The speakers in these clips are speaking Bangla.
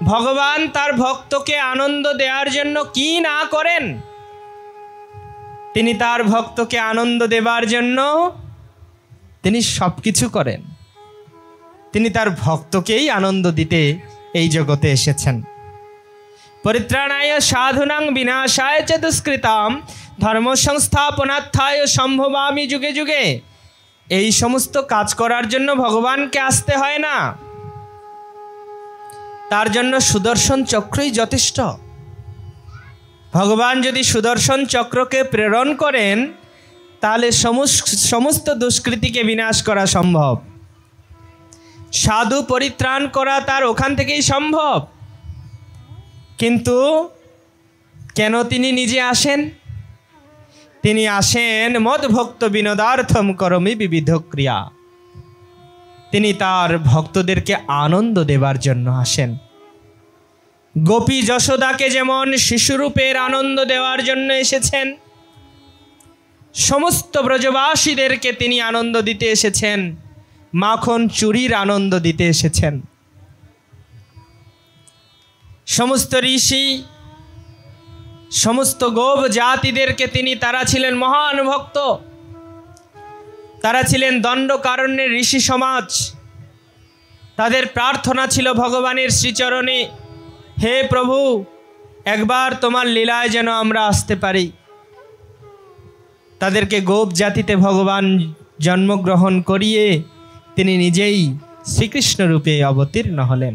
ভগবান তার ভক্তকে আনন্দ দেওয়ার জন্য কি না করেন। তিনি তার ভক্তকে আনন্দ দেবার জন্য তিনি সব কিছু করেন। তিনি তার ভক্তকেই আনন্দ দিতে এই জগতে এসেছেন। পরিত্রাণায় সাধুনাং বিনাশায় চ দুষ্কৃতাম ধর্ম সংস্থাপনার্থায় সম্ভবামি যুগে যুগে। এই সমস্ত কাজ করার জন্য ভগবানকে আসতে হয় না, তার জন্য সুদর্শন চক্রই যথেষ্ট। ভগবান যদি সুদর্শন চক্রকে প্রেরণ করেন তাহলে সমস্ত দুষ্কৃতিকে বিনাশ করা সম্ভব। সাধু পরিত্রাণ করা তার ওখান থেকেই সম্ভব। কিন্তু কেন তিনি নিজে আসেন? তিনি আসেন মদ ভক্ত বিনোদার্থম করমি বিবিধ ক্রিয়া। তিনি তার ভক্তদেরকে আনন্দ দেবার জন্য আসেন। গোপী যশোদাকে যেমন শিশুরূপের আনন্দ দেওয়ার জন্য এসেছেন, সমস্ত ব্রজবাসীদেরকে তিনি আনন্দ দিতে এসেছেন, মাখন চুরির আনন্দ দিতে এসেছেন। সমস্ত ঋষি, সমস্ত গোপ জাতিদেরকে তারা ছিলেন মহান ভক্ত, তারা ছিলেন দণ্ডকারণ্যের ঋষি সমাজ। তাদের প্রার্থনা ছিল ভগবানের শ্রীচরণে, হে প্রভু, একবার তোমার লীলায় যেন আমরা আসতে পারি। তাদেরকে গোপ জাতিতে ভগবান জন্মগ্রহণ করিয়ে তিনি নিজেই শ্রীকৃষ্ণ রূপে অবতীর্ণ হলেন।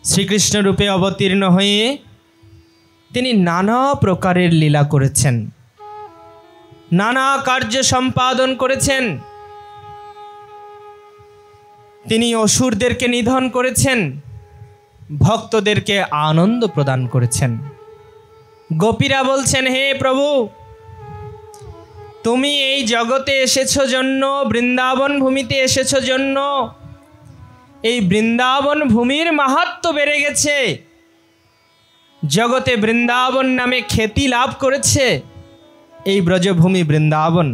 শ্রীকৃষ্ণ রূপে অবতীর্ণ হয়ে তিনি নানা প্রকারের লীলা করেছেন, নানা কার্য সম্পাদন করেছেন। তিনি অসুরদেরকে নিধন করেছেন, ভক্তদেরকে আনন্দ প্রদান করেছেন। গোপীরা বলছেন, হে প্রভু, তুমি এই জগতে এসেছো জন্য, বৃন্দাবন ভূমিতে এসেছো জন্য এই বৃন্দাবন ভূমির মাহাত্ম্য বেড়ে গেছে, জগতে বৃন্দাবন নামে খ্যাতি লাভ করেছে এই ব্রজভূমি বৃন্দাবন।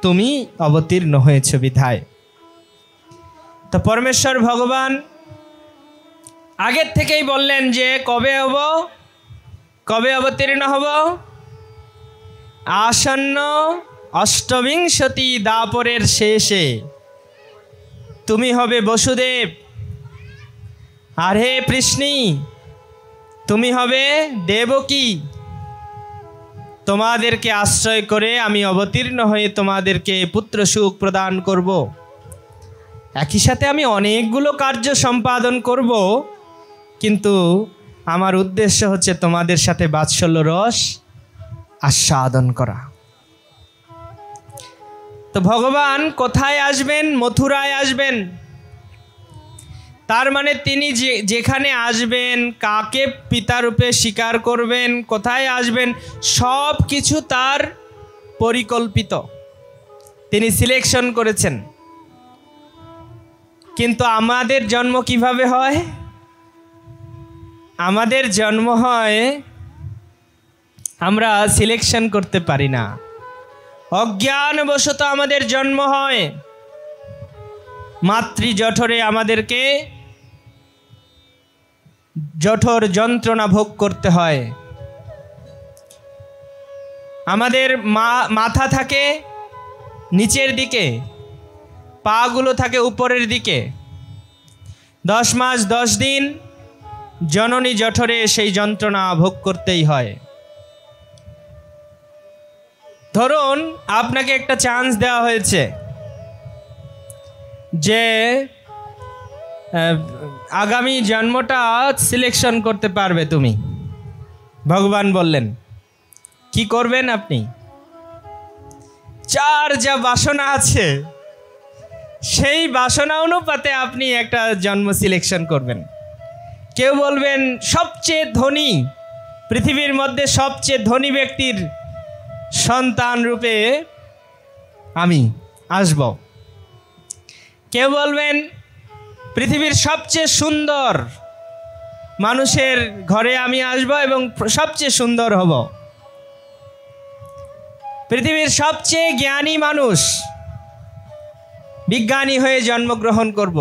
তুমি অবতীর্ণ হয়েছ বিধায়। তো পরমেশ্বর ভগবান আগের থেকেই বললেন যে কবে হব, কবে অবতীর্ণ হব। আসন্ন অষ্টবিংশতি দাপরের শেষে তুমি হবে বসুদেব, আর হে কৃষ্ণী তুমি হবে দেবকী। তোমাদেরকে আশ্রয় করে আমি অবতীর্ণ হয়ে তোমাদেরকে পুত্র সুখ প্রদান করব। একই সাথে আমি অনেকগুলো কার্য সম্পাদন করব, কিন্তু আমার উদ্দেশ্য হচ্ছে তোমাদের সাথে বাৎসল্য রস আস্বাদন করা। তো ভগবান কোথায় আসবেন? মথুরায় আসবেন। তার মানে তিনি যেখানে আসবেন, কাকে পিতারূপে স্বীকার করবেন, কোথায় আসবেন, সব কিছু তার পরিকল্পিত, তিনি সিলেকশন করেছেন। কিন্তু আমাদের জন্ম কিভাবে হয়? আমাদের জন্ম হয়, আমরা সিলেকশন করতে পারি না, অজ্ঞানবশত আমাদের জন্ম হয়। মাতৃ জঠরে আমাদেরকে জঠর যন্ত্রণা ভোগ করতে হয়। আমাদের মাথা থাকে নিচের দিকে, পাগুলো থাকে উপরের দিকে। 10 মাস 10 দিন জননী জঠরে সেই যন্ত্রণা ভোগ করতেই হয়। ধরুন আপনাকে একটা চান্স দেওয়া হয়েছে যে আগামী জন্মটা সিলেকশন করতে পারবে তুমি। ভগবান বললেন, কি করবেন আপনি? যার যা বাসনা আছে সেই বাসনা অনুপাতে আপনি একটা জন্ম সিলেকশন করবেন। কেউ বলবেন সবচেয়ে ধনী, পৃথিবীর মধ্যে সবচেয়ে ধনী ব্যক্তির সন্তান রূপে আমি আসব। কেউ বলবেন পৃথিবীর সবচেয়ে সুন্দর মানুষের ঘরে আমি আসব এবং সবচেয়ে সুন্দর হব। পৃথিবীর সবচেয়ে জ্ঞানী মানুষ, বিজ্ঞানী হয়ে জন্মগ্রহণ করব।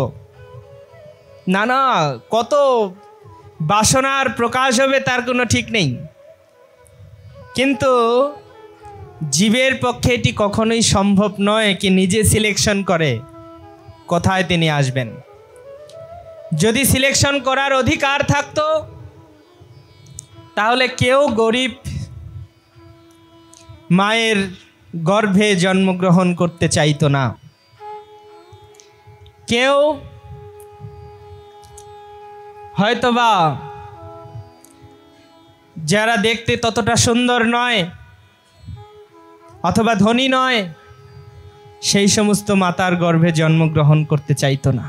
না না, কত বাসনার প্রকাশ হবে তার কোনো ঠিক নেই। কিন্তু জীবের পক্ষে এটি কখনোই সম্ভব নয় কি নিজে সিলেকশন করে কোথায় তিনি আসবেন। যদি সিলেকশন করার অধিকার থাকতো তাহলে কেউ গরিব মায়ের গর্ভে জন্মগ্রহণ করতে চাইতো না। কেউ হয়তোবা যারা দেখতে ততটা সুন্দর নয় অথবা ধনী নয়, সেই সমস্ত মাতার গর্ভে জন্মগ্রহণ করতে চাইতো না।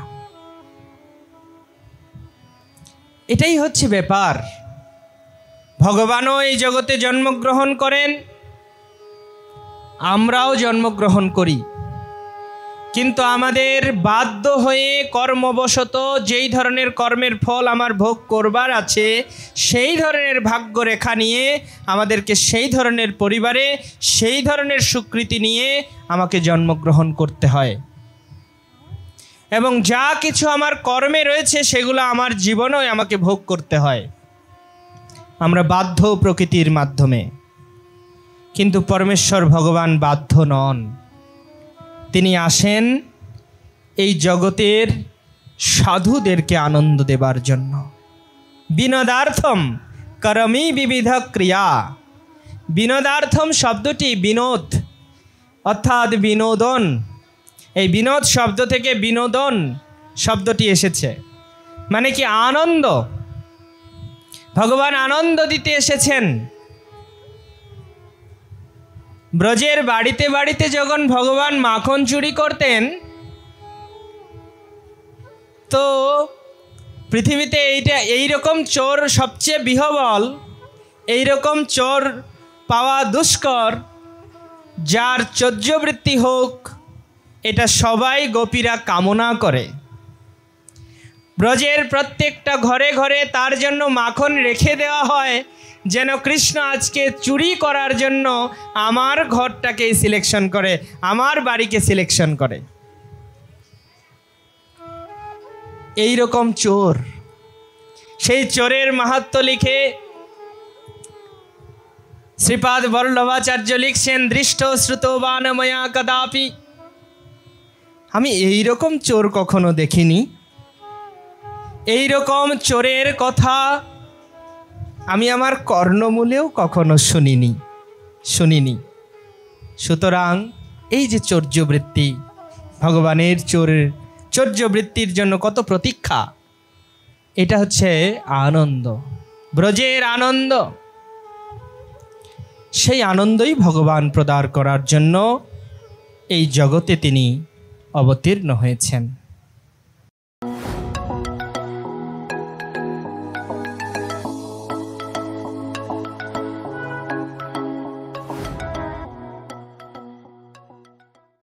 এটাই হচ্ছে ব্যাপার। ভগবানও এই জগতে জন্মগ্রহণ করেন, আমরাও জন্মগ্রহণ করি, কিন্তু আমাদের বাধ্য হয়ে কর্মবশত যেই ধরনের কর্মের ফল আমার ভোগ করবার আছে সেই ধরনের ভাগ্যরেখা নিয়ে আমাদেরকে সেই ধরনের পরিবারে সেই ধরনের স্বীকৃতি নিয়ে আমাকে জন্মগ্রহণ করতে হয়। এবং যা কিছু আমার কর্মে রয়েছে সেগুলো আমার জীবনেও আমাকে ভোগ করতে হয়। আমরা বাধ্য প্রকৃতির মাধ্যমে, কিন্তু পরমেশ্বর ভগবান বাধ্য নন। তিনি আসেন এই জগতের সাধুদেরকে আনন্দ দেবার জন্য। বিনোদার্থম করমি বিবিধ ক্রিয়া। বিনোদার্থম শব্দটি বিনোদ অর্থাৎ বিনোদন, এই বিনোদ শব্দ থেকে বিনোদন শব্দটি এসেছে, মানে কি আনন্দ। ভগবান আনন্দ দিতে এসেছেন। ব্রজের বাড়িতে বাড়িতে যখন ভগবান মাখন চুরি করতেন, তো পৃথিবীতে এইরকম চোর সবচেয়ে বিহবল, এইরকম চোর পাওয়া দুষ্কর, যার চর্যবৃত্তি হোক, এটা সবাই গোপীরা কামনা করে। ব্রজের প্রত্যেকটা ঘরে ঘরে তার জন্য মাখন রেখে দেওয়া হয়, যেন কৃষ্ণ আজকে চুরি করার জন্য আমার ঘরটাকে সিলেকশন করে, আমার বাড়িকে সিলেকশন করে। এই রকম চোর, সেই চোরের মাহাত্ম্য লিখে শ্রীপাদ বল্লভাচার্য লিখছেন, দৃষ্ট শ্রুত বানময়া কদাপি। আমি এই রকম চোর কখনো দেখিনি, এই রকম চোরের কথা আমি আমার কর্ণমূলেও কখনো শুনিনি। সুতরাং এই যে চৌর্যবৃত্তি, ভগবানের চৌর্যবৃত্তির জন্য কত প্রতীক্ষা, এটা হচ্ছে আনন্দ, ব্রজের আনন্দ। সেই আনন্দই ভগবান প্রদান করার জন্য এই জগতে তিনি অবতীর্ণ হয়েছেন।